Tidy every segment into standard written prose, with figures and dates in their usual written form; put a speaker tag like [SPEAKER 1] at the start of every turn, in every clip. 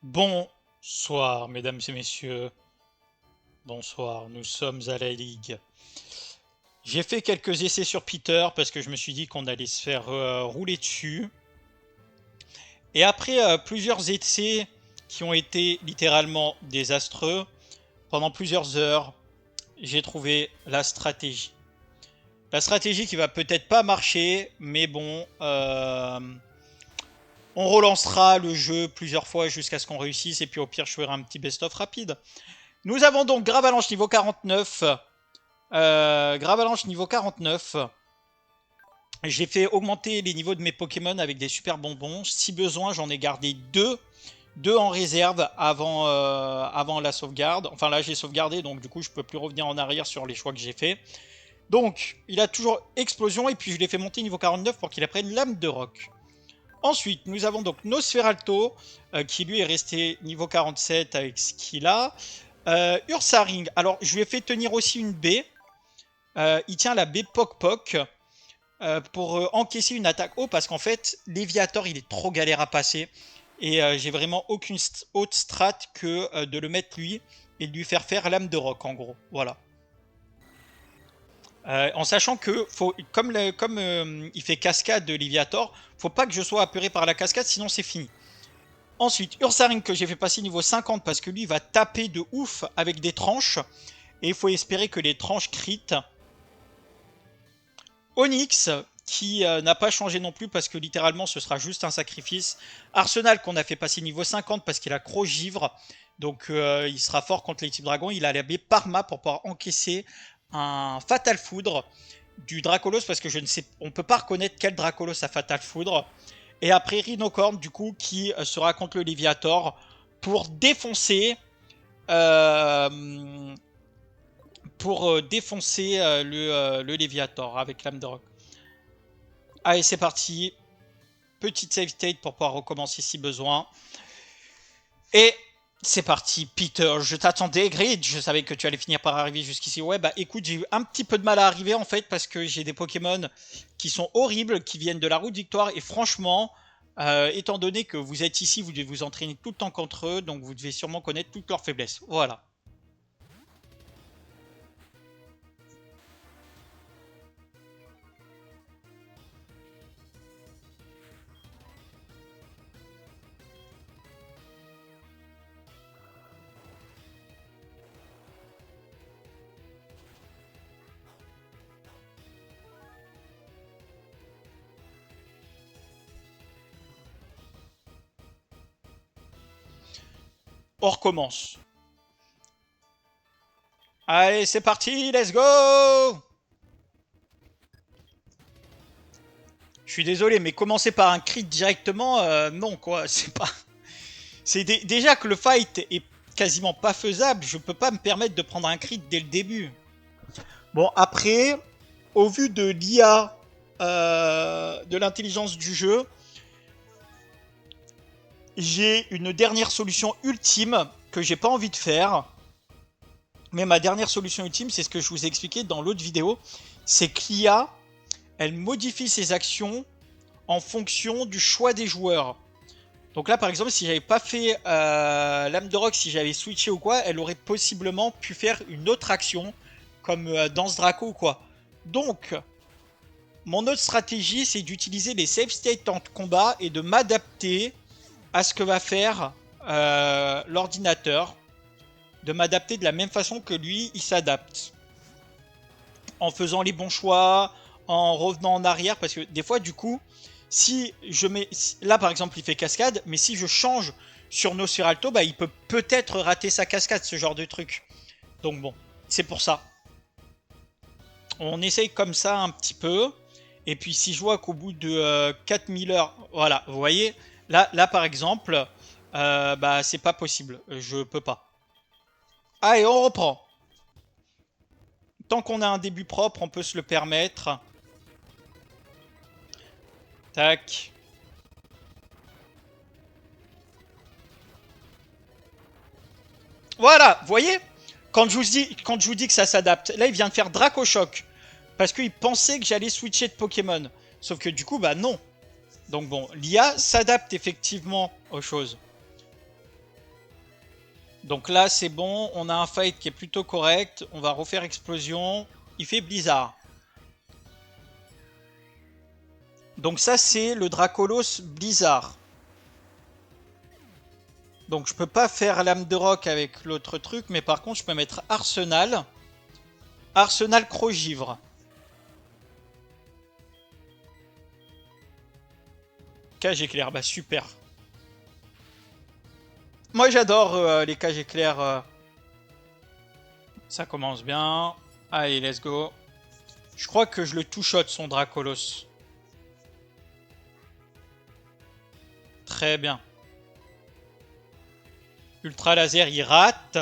[SPEAKER 1] Bonsoir, mesdames et messieurs. Bonsoir, nous sommes à la Ligue. J'ai fait quelques essais sur Peter parce que je me suis dit qu'on allait se faire rouler dessus. Et après plusieurs essais qui ont été littéralement désastreux, pendant plusieurs heures, j'ai trouvé la stratégie. La stratégie qui va peut-être pas marcher, mais bon, on relancera le jeu plusieurs fois jusqu'à ce qu'on réussisse. Et puis au pire, je ferai un petit best-of rapide. Nous avons donc Gravalanche niveau 49. Gravalanche niveau 49. J'ai fait augmenter les niveaux de mes Pokémon avec des super bonbons. Si besoin, j'en ai gardé deux en réserve avant la sauvegarde. Enfin là, j'ai sauvegardé, donc du coup, je peux plus revenir en arrière sur les choix que j'ai fait. Donc, il a toujours explosion, et puis je l'ai fait monter niveau 49 pour qu'il apprenne lame de roc. Ensuite, nous avons donc Nosferalto, qui lui est resté niveau 47 avec ce qu'il a. Ursaring, alors je lui ai fait tenir aussi une baie. Il tient la baie Poc Poc pour encaisser une attaque haut parce qu'en fait, Léviator il est trop galère à passer. Et j'ai vraiment aucune autre strat que de le mettre lui et de lui faire lame de roc en gros. Voilà. En sachant que comme il fait cascade de Léviator, faut pas que je sois apeuré par la cascade sinon c'est fini. Ensuite, Ursaring que j'ai fait passer niveau 50 parce que lui il va taper de ouf avec des tranches. Et il faut espérer que les tranches crit. Onyx, qui n'a pas changé non plus parce que littéralement ce sera juste un sacrifice. Arsenal qu'on a fait passer niveau 50 parce qu'il a Givre. Donc il sera fort contre les types dragons. Il a la baie Parma pour pouvoir encaisser un Fatal Foudre du Dracolos parce que je ne sais, on peut pas reconnaître quel Dracolos a Fatal Foudre. Et après Rhinocorn du coup qui sera contre le Léviator pour défoncer euh, le Léviator avec l'âme de roc. Allez, c'est parti. Petite save state pour pouvoir recommencer si besoin. Et c'est parti, Peter. Je t'attendais, Grid. Je savais que tu allais finir par arriver jusqu'ici. Ouais, bah écoute, j'ai eu un petit peu de mal à arriver en fait parce que j'ai des Pokémon qui sont horribles, qui viennent de la route victoire. Et franchement, étant donné que vous êtes ici, vous devez vous entraîner tout le temps contre eux, donc vous devez sûrement connaître toutes leurs faiblesses. Voilà. On recommence. Allez, c'est parti, let's go! Je suis désolé, mais commencer par un crit directement, non quoi, c'est pas. Déjà que le fight est quasiment pas faisable, je peux pas me permettre de prendre un crit dès le début. Bon, après, au vu de l'IA, de l'intelligence du jeu, j'ai une dernière solution ultime que j'ai pas envie de faire. Mais ma dernière solution ultime, c'est ce que je vous ai expliqué dans l'autre vidéo, c'est que l'IA, elle modifie ses actions en fonction du choix des joueurs. Donc là, par exemple, si j'avais pas fait Lame de Rock, si j'avais switché ou quoi, elle aurait possiblement pu faire une autre action, comme Danse Draco ou quoi. Donc, mon autre stratégie, c'est d'utiliser les save states en combat et de m'adapter à ce que va faire l'ordinateur, de m'adapter de la même façon que lui, il s'adapte. En faisant les bons choix, en revenant en arrière, parce que des fois, du coup, si je mets... Là, par exemple, il fait cascade, mais si je change sur Nosferalto, bah, il peut peut-être rater sa cascade, ce genre de truc. Donc bon, c'est pour ça. On essaye comme ça un petit peu. Et puis si je vois qu'au bout de 4000 heures, voilà, vous voyez, là par exemple, bah c'est pas possible, je peux pas. Allez, on reprend. Tant qu'on a un début propre, on peut se le permettre. Tac. Voilà, vous voyez, quand je vous dis que ça s'adapte, là il vient de faire Draco Choc. Parce qu'il pensait que j'allais switcher de Pokémon. Sauf que du coup, bah non. Donc bon, l'IA s'adapte effectivement aux choses. Donc là, c'est bon. On a un fight qui est plutôt correct. On va refaire explosion. Il fait Blizzard. Donc ça, c'est le Dracolos Blizzard. Donc je peux pas faire lame de roc avec l'autre truc. Mais par contre, je peux mettre Arsenal. Arsenal Crogivre. Cage éclair, bah super. Moi j'adore les cages éclairs. Ça commence bien. Allez, let's go. Je crois que je le two-shot son Dracolos. Très bien. Ultra laser, il rate.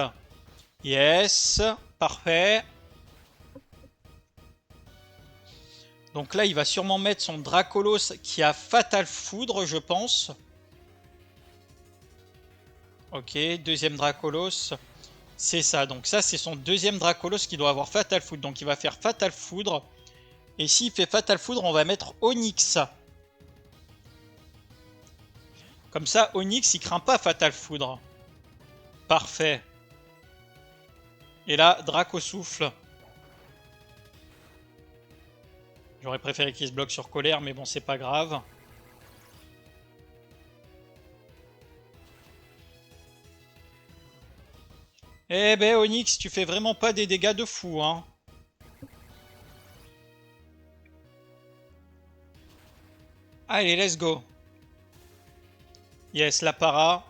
[SPEAKER 1] Yes. Parfait. Donc là, il va sûrement mettre son Dracolos qui a Fatal Foudre, je pense. Ok, deuxième Dracolos. C'est ça, donc ça c'est son deuxième Dracolos qui doit avoir Fatal Foudre. Donc il va faire Fatal Foudre. Et s'il fait Fatal Foudre, on va mettre Onyx. Comme ça, Onyx, il craint pas Fatal Foudre. Parfait. Et là, Draco Souffle. J'aurais préféré qu'il se bloque sur colère, mais bon, c'est pas grave. Eh ben, Onyx, tu fais vraiment pas des dégâts de fou, hein. Allez, let's go. Yes, la para.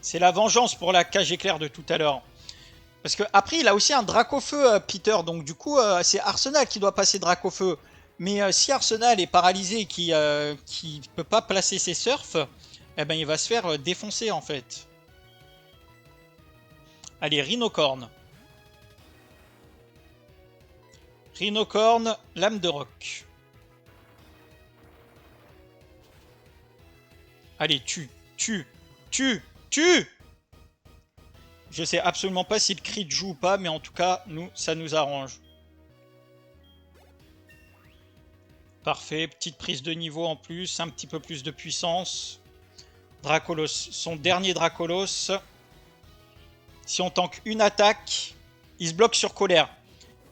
[SPEAKER 1] C'est la vengeance pour la cage éclair de tout à l'heure. Parce que après, il a aussi un Dracofeu, Peter. Donc du coup, c'est Arsenal qui doit passer Dracofeu. Mais si Arsenal est paralysé et qui peut pas placer ses surfs, eh ben il va se faire défoncer en fait. Allez, Rhinocorn. Rhinocorn, lame de roc. Allez, tue, tue, tue, tue. Je sais absolument pas si le crit joue ou pas, mais en tout cas, nous, ça nous arrange. Parfait, petite prise de niveau en plus, un petit peu plus de puissance. Dracolos, son dernier Dracolos. Si on tank une attaque, il se bloque sur colère.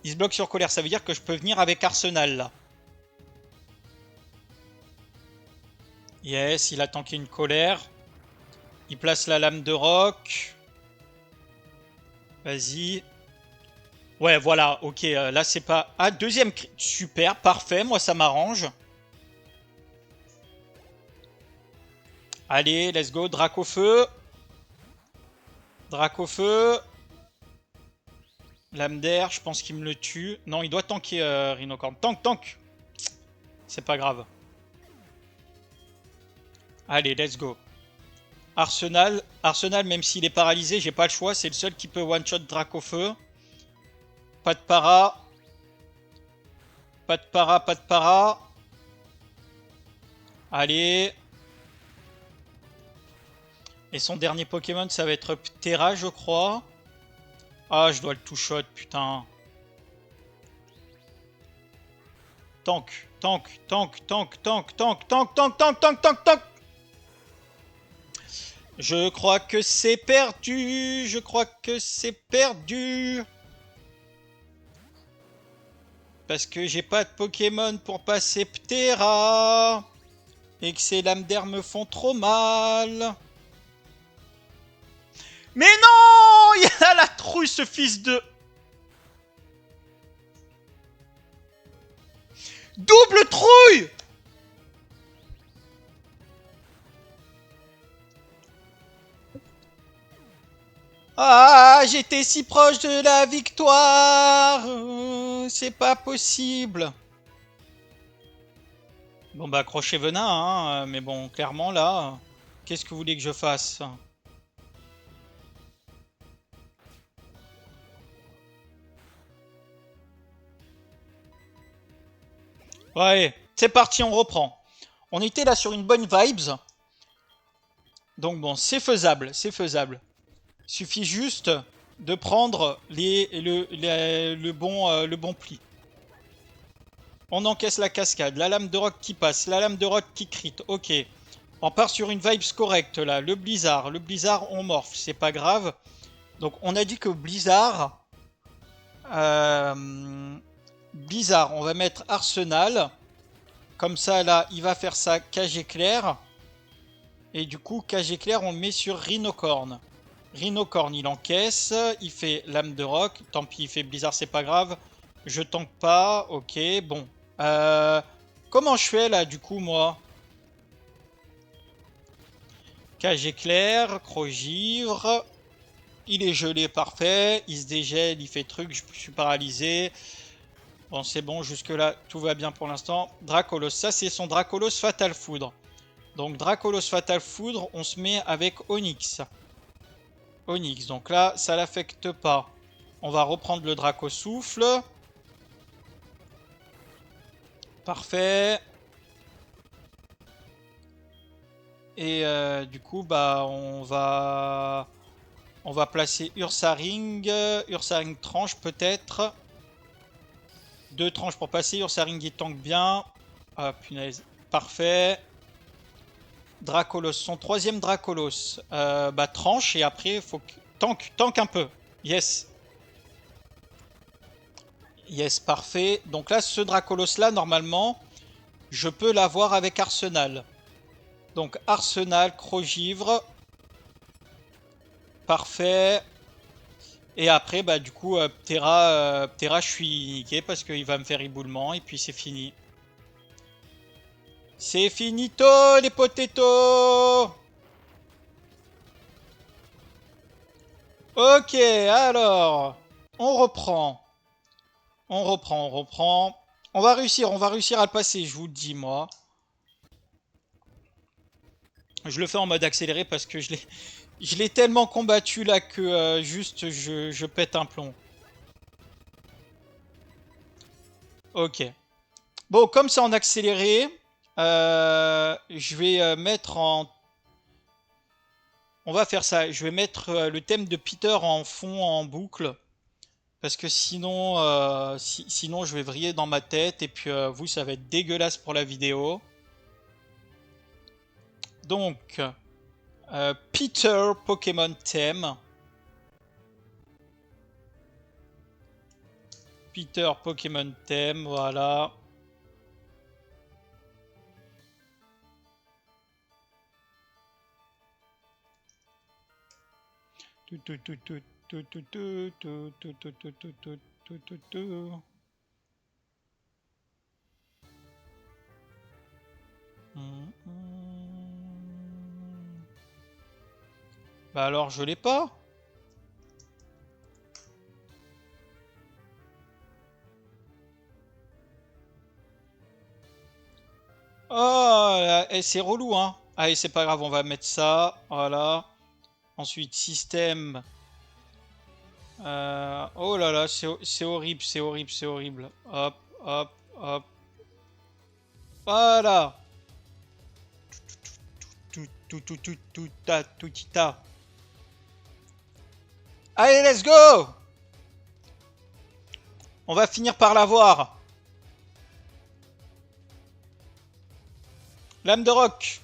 [SPEAKER 1] Il se bloque sur colère, ça veut dire que je peux venir avec Arsenal là. Yes, il a tanké une colère. Il place la lame de roc. Vas-y. Ouais, voilà, ok, là c'est pas... Ah, deuxième cri... Super, parfait, moi ça m'arrange. Allez, let's go, Dracofeu. Dracofeu. Lame d'air, je pense qu'il me le tue. Non, il doit tanker Rhinocorn. Tank, tank. C'est pas grave. Allez, let's go. Arsenal. Arsenal, même s'il est paralysé, j'ai pas le choix. C'est le seul qui peut one-shot Dracofeu. Pas de para. Pas de para, pas de para. Allez. Et son dernier Pokémon, ça va être Ptera, je crois. Ah, je dois le two-shot, putain. Tank, tank, tank, tank, tank, tank, tank, tank, tank, tank, tank, tank. Je crois que c'est perdu. Je crois que c'est perdu. Parce que j'ai pas de Pokémon pour passer Ptera. Et que ces lames d'air me font trop mal. Mais non! Il a la trouille, ce fils de... Double trouille! Ah, j'étais si proche de la victoire. C'est pas possible. Bon bah crochet venin, hein. Mais bon, clairement là, qu'est-ce que vous voulez que je fasse? Ouais, c'est parti, on reprend. On était là sur une bonne vibes. Donc bon, c'est faisable, c'est faisable. Suffit juste de prendre le bon pli. On encaisse la cascade, la lame de roc qui passe, la lame de roc qui crit, ok. On part sur une vibes correcte là. Le Blizzard, on morph, c'est pas grave. Donc on a dit que Blizzard, Blizzard, on va mettre Arsenal. Comme ça là, il va faire ça cage éclair. Et du coup, cage éclair, on le met sur Rhinocorn. Rhinocorn, il encaisse, il fait lame de roc. Tant pis, il fait Blizzard, c'est pas grave. Je tank pas, ok, bon. Comment je fais là, du coup, moi? Cage éclair, Crogivre. Il est gelé, parfait. Il se dégèle, il fait truc, je suis paralysé. Bon, c'est bon, jusque-là, tout va bien pour l'instant. Dracolos, ça c'est son Dracolos Fatal Foudre. Donc Dracolos Fatal Foudre, on se met avec Onyx. Onyx, donc là, ça l'affecte pas. On va reprendre le Draco Souffle. Parfait. Et du coup, bah, on va placer Ursaring. Ursaring tranche peut-être. 2 tranches pour passer. Ursaring il tank bien. Ah punaise. Parfait. Dracolos, son troisième Dracolos. Bah tranche et après faut que... Tank un peu. Yes. Yes, parfait. Donc là, ce Dracolos là, normalement, je peux l'avoir avec Arsenal. Donc Arsenal, Crogivre. Parfait. Et après, bah du coup, Ptera, je suis niqué parce qu'il va me faire éboulement et puis c'est fini. C'est finito, les potatoes! Ok, alors, on reprend. On reprend, on reprend. On va réussir à le passer, je vous le dis, moi. Je le fais en mode accéléré parce que je l'ai tellement combattu là que juste je pète un plomb. Ok. Bon, comme c'est en accéléré, je vais mettre en... On va faire ça. Je vais mettre le thème de Peter en fond, en boucle. Parce que sinon, sinon je vais vriller dans ma tête. Et puis vous, ça va être dégueulasse pour la vidéo. Donc, Peter Pokémon thème. Peter Pokémon thème, voilà. Bah alors je l'ai pas. Oh, c'est relou, hein. Allez, c'est pas grave, on va mettre ça. Voilà. Ensuite, système. Oh là là, c'est horrible, c'est horrible, c'est horrible. Hop, hop, hop. Voilà. Tout, ta. Allez, let's go! On va finir par l'avoir. Lame de roc.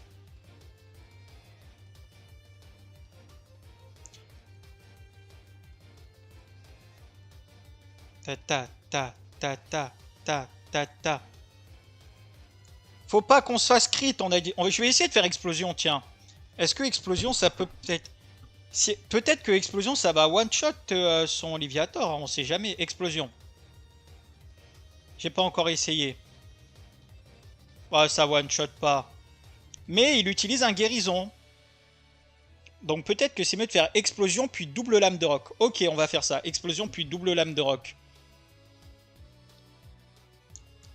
[SPEAKER 1] Ta. Faut pas qu'on se fasse crit, on a dit. Je vais essayer de faire explosion, tiens. Est-ce que explosion, ça peut peut-être... Peut-être que explosion, ça va one-shot son Liviator, on sait jamais. Explosion. J'ai pas encore essayé. Ouais, ça one-shot pas. Mais il utilise un guérison. Donc peut-être que c'est mieux de faire explosion puis double lame de roc. Ok, on va faire ça. Explosion puis double lame de roc.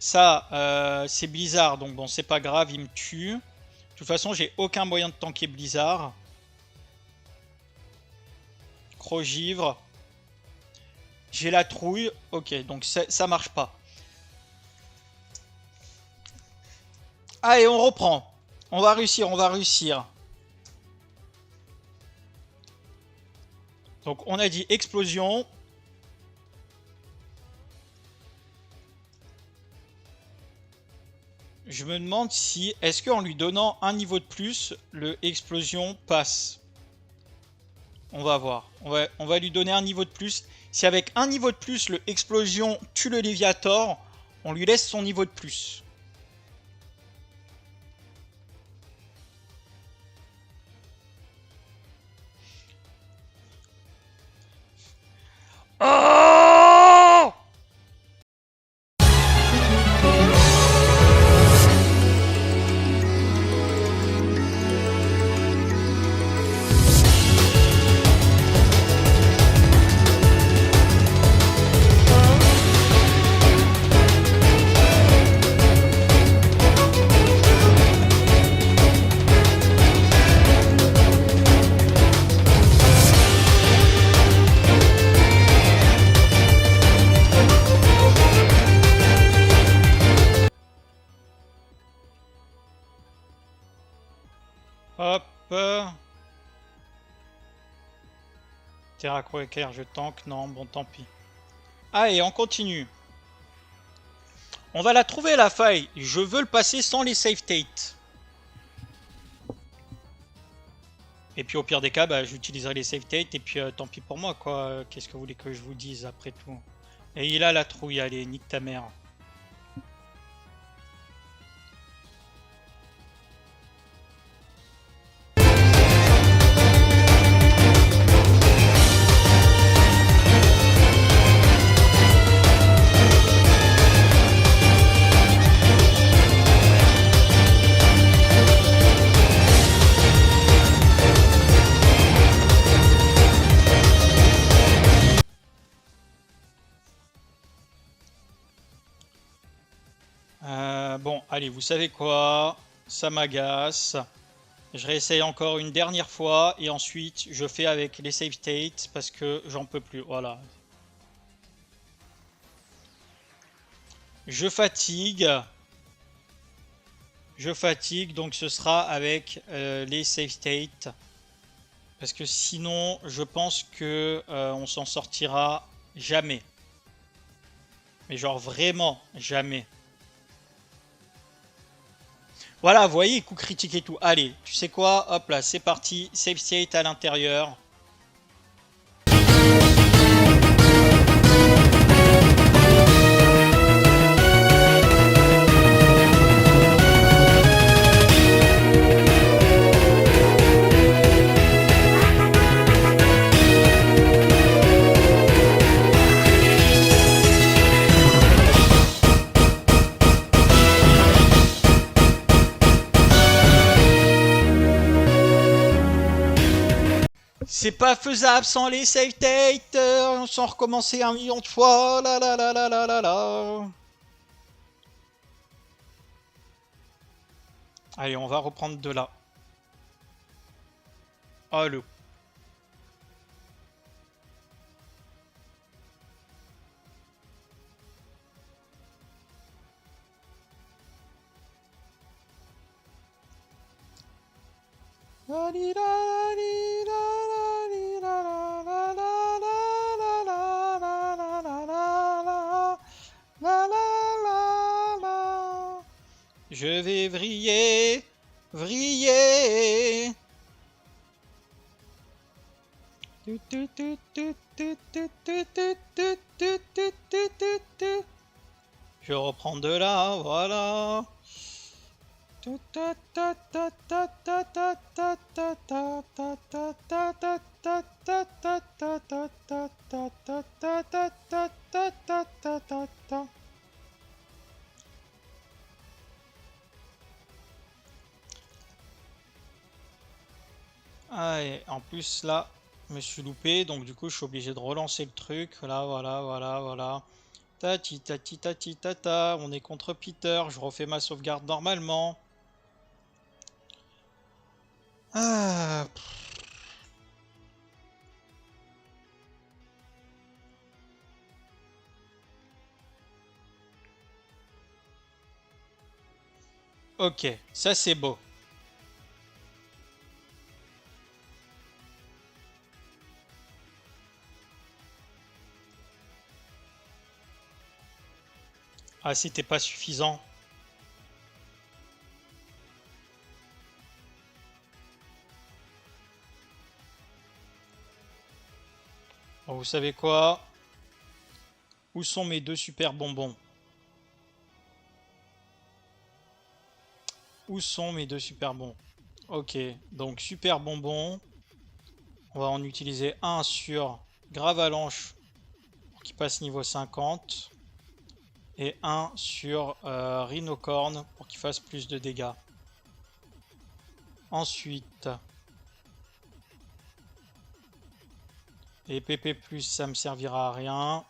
[SPEAKER 1] Ça, c'est Blizzard, donc bon, c'est pas grave, il me tue. De toute façon, j'ai aucun moyen de tanker Blizzard. Crogivre. J'ai la trouille. Ok, donc ça marche pas. Allez, on reprend. On va réussir, on va réussir. Donc on a dit explosion. Je me demande si, est-ce qu'en lui donnant un niveau de plus, le explosion passe? On va voir. On va lui donner un niveau de plus. Si avec un niveau de plus, le explosion tue le Léviator, on lui laisse son niveau de plus. Oh! Hop. Terra Croquer, je tank. Non, bon, tant pis. Allez, on continue. On va la trouver la faille. Je veux le passer sans les save states. Et puis au pire des cas, bah, j'utiliserai les save states. Et puis tant pis pour moi, quoi. Qu'est-ce que vous voulez que je vous dise après tout? Et il a la trouille, allez, nique ta mère. Bon, allez, vous savez quoi? Ça m'agace. Je réessaye encore une dernière fois et ensuite je fais avec les save states parce que j'en peux plus. Voilà. Je fatigue. Je fatigue, donc ce sera avec les save states. Parce que sinon, je pense que on s'en sortira jamais. Mais genre vraiment jamais. Voilà, vous voyez, coup critique et tout. Allez, tu sais quoi? Hop là, c'est parti. Save state à l'intérieur. C'est pas faisable sans les save states. Sans recommencer un million de fois. La la la la la la la. Allez, on va reprendre de là. Oh le. Je vais vriller, vriller. Je reprends de là, voilà. Ah, et en plus là, je me suis loupé, donc du coup je suis obligé de relancer le truc. Là, voilà, voilà, voilà. Tati tati tati tata, on est contre Peter, je refais ma sauvegarde normalement. Ah, ok, ça c'est beau. Ah, c'était pas suffisant. Bon, vous savez quoi? Où sont mes deux super bonbons? Où sont mes deux super bonbons? Ok, donc super bonbons. On va en utiliser un sur Gravalanche pour qu'il passe niveau 50. Et un sur Rhinocorn pour qu'il fasse plus de dégâts. Ensuite, les PP+, ça me servira à rien.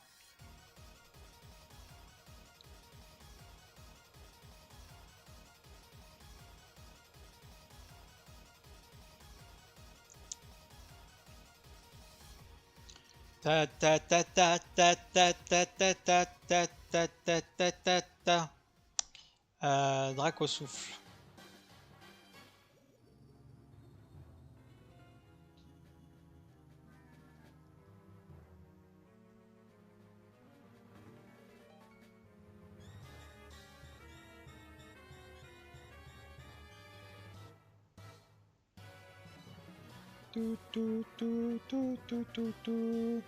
[SPEAKER 1] Ta ta ta ta ta ta ta ta ta ta ta ta ta ta ta. Dracosouffle. Tout, tout, tout, tout, tout, tout, tout.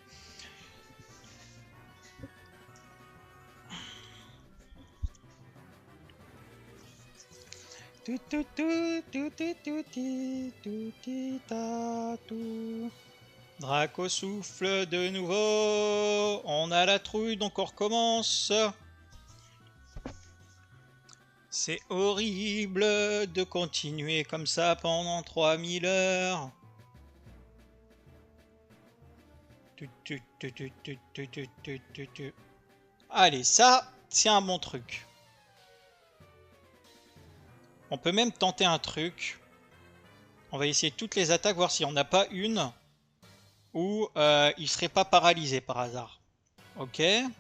[SPEAKER 1] Tout, tout, tout, tout, tout, tout, tout, tout, ta, tout. Draco souffle de nouveau. On a la trouille, donc on recommence. C'est horrible de continuer comme ça pendant 3000 heures. Allez, ça, c'est un bon truc. On peut même tenter un truc. On va essayer toutes les attaques, voir si on n'a pas une où il serait pas paralysé par hasard. Ok. Et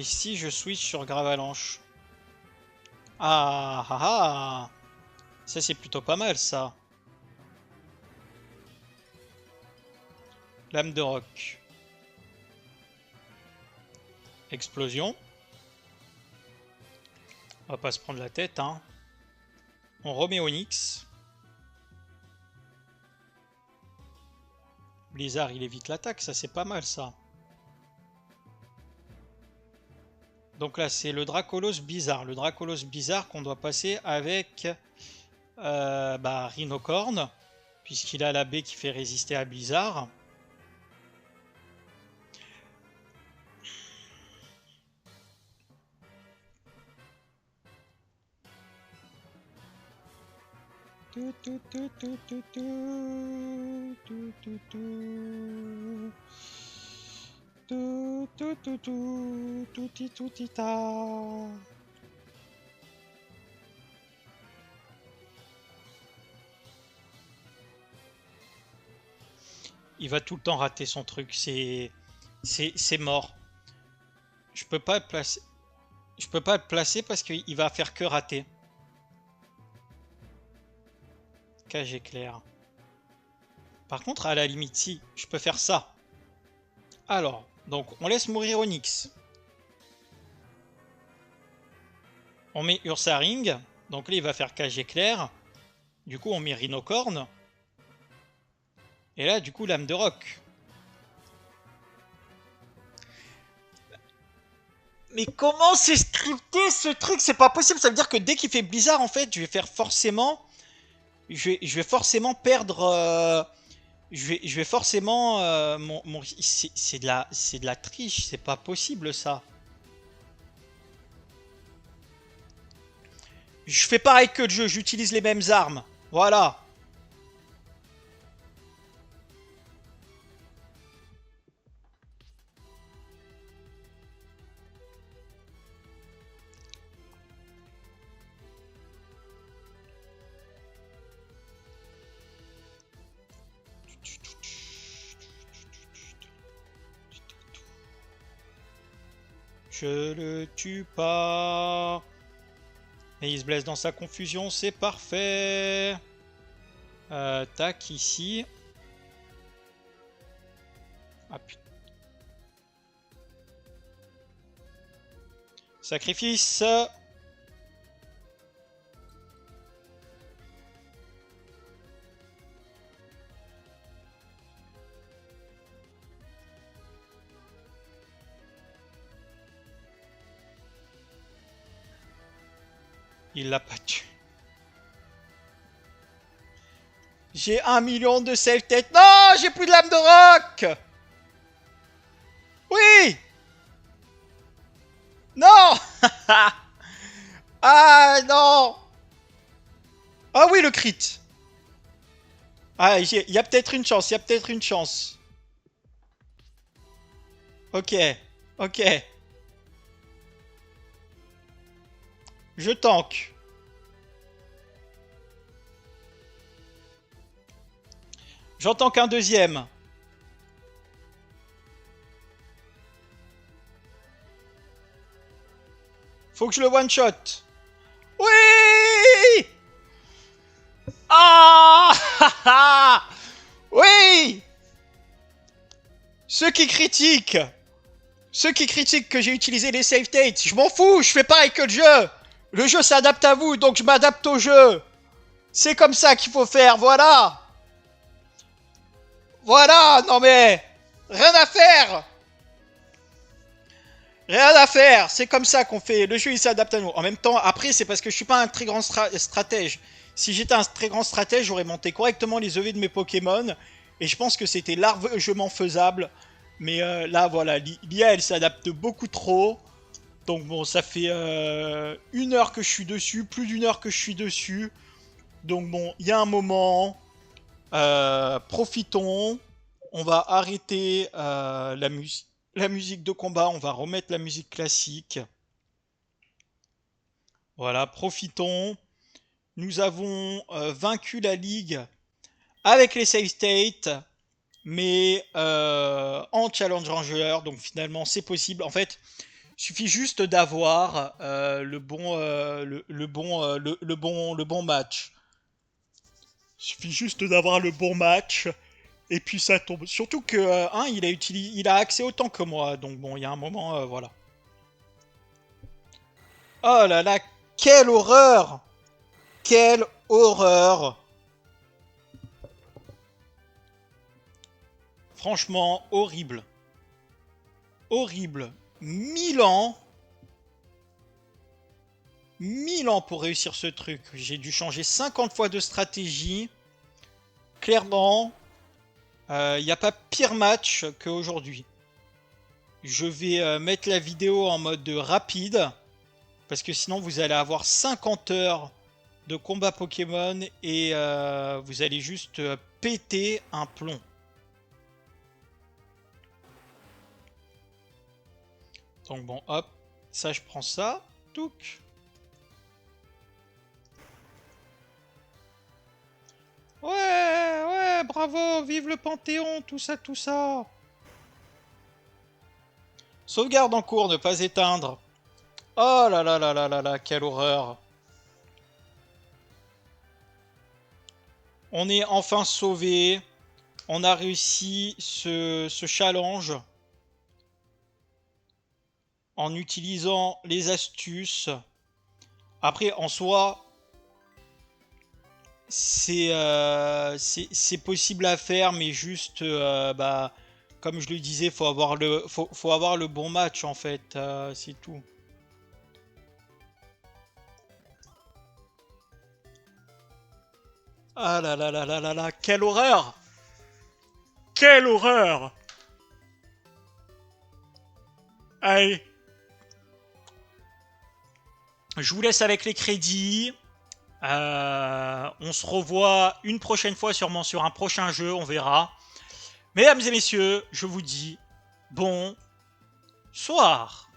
[SPEAKER 1] si je switch sur Gravalanche? Ah ah ah. Ça c'est plutôt pas mal ça. Lame de roc. Explosion. On va pas se prendre la tête, hein. On remet Onyx. Blizzard, il évite l'attaque, ça c'est pas mal ça. Donc là, c'est le Dracolos bizarre. Le Dracolos bizarre qu'on doit passer avec Rhinocorn, puisqu'il a la baie qui fait résister à Blizzard. Il va tout le temps rater son truc, c'est mort. Je peux pas le placer. Je peux pas le placer parce qu'il va faire que rater. Cage éclair. Par contre, à la limite, si, je peux faire ça. Alors, donc on laisse mourir Onyx. On met Ursaring. Donc là, il va faire cage éclair. Du coup, on met Rhinocorn. Et là, du coup, lame de roc. Mais comment c'est scripté ce truc? C'est pas possible. Ça veut dire que dès qu'il fait Blizzard, en fait, je vais faire forcément. Je vais forcément perdre. Je vais forcément. C'est de la triche. C'est pas possible ça. Je fais pareil que le jeu. J'utilise les mêmes armes. Voilà. Je le tue pas. Et il se blesse dans sa confusion, c'est parfait. Tac, ici. Ah putain. Sacrifice. Il l'a pas tué. J'ai 1 million de save tête. Non, j'ai plus de lame de roc. Oui. Non. Ah non. Ah oui, le crit. Ah, il y a peut-être une chance, il y a peut-être une chance. Ok, ok. Je tank. J'entends qu'un deuxième. Faut que je le one-shot. Oui. Ah. Oui. Ceux qui critiquent que j'ai utilisé les save states, je m'en fous, je fais pareil que le jeu. Le jeu s'adapte à vous, donc je m'adapte au jeu. C'est comme ça qu'il faut faire, voilà. Voilà, non mais... Rien à faire. Rien à faire, c'est comme ça qu'on fait. Le jeu il s'adapte à nous. En même temps, après, c'est parce que je suis pas un très grand stratège. Si j'étais un très grand stratège, j'aurais monté correctement les EV de mes Pokémon. Et je pense que c'était largement faisable. Mais là, voilà, l'IA elle s'adapte beaucoup trop. Donc bon, ça fait 1 heure que je suis dessus, plus d'1 heure que je suis dessus. Donc bon, il y a un moment, profitons. On va arrêter la musique de combat, on va remettre la musique classique. Voilà, profitons. Nous avons vaincu la ligue avec les save states, mais en challenge ranger. Donc finalement, c'est possible. En fait, il suffit juste d'avoir le bon match. Il suffit juste d'avoir le bon match. Et puis ça tombe. Surtout que il a accès autant que moi. Donc bon, il y a un moment, voilà. Oh là là, quelle horreur! Quelle horreur! Franchement, horrible. Horrible. 1000 ans. 1000 ans pour réussir ce truc. J'ai dû changer 50 fois de stratégie. Clairement, il n'y a pas pire match qu'aujourd'hui. Je vais mettre la vidéo en mode rapide. Parce que sinon, vous allez avoir 50 heures de combat Pokémon et vous allez juste péter un plomb. Donc bon, hop, ça je prends ça. Touc. Ouais, ouais, bravo, vive le Panthéon, tout ça, tout ça. Sauvegarde en cours, ne pas éteindre. Oh là là là là là là, quelle horreur. On est enfin sauvé. On a réussi ce challenge en utilisant les astuces. Après, en soi, c'est possible à faire, mais juste, comme je le disais, faut avoir le bon match en fait, c'est tout. Ah là là là là là là, quelle horreur! Quelle horreur! Allez, je vous laisse avec les crédits. On se revoit une prochaine fois, sûrement sur un prochain jeu, on verra. Mesdames et messieurs, je vous dis bon soir.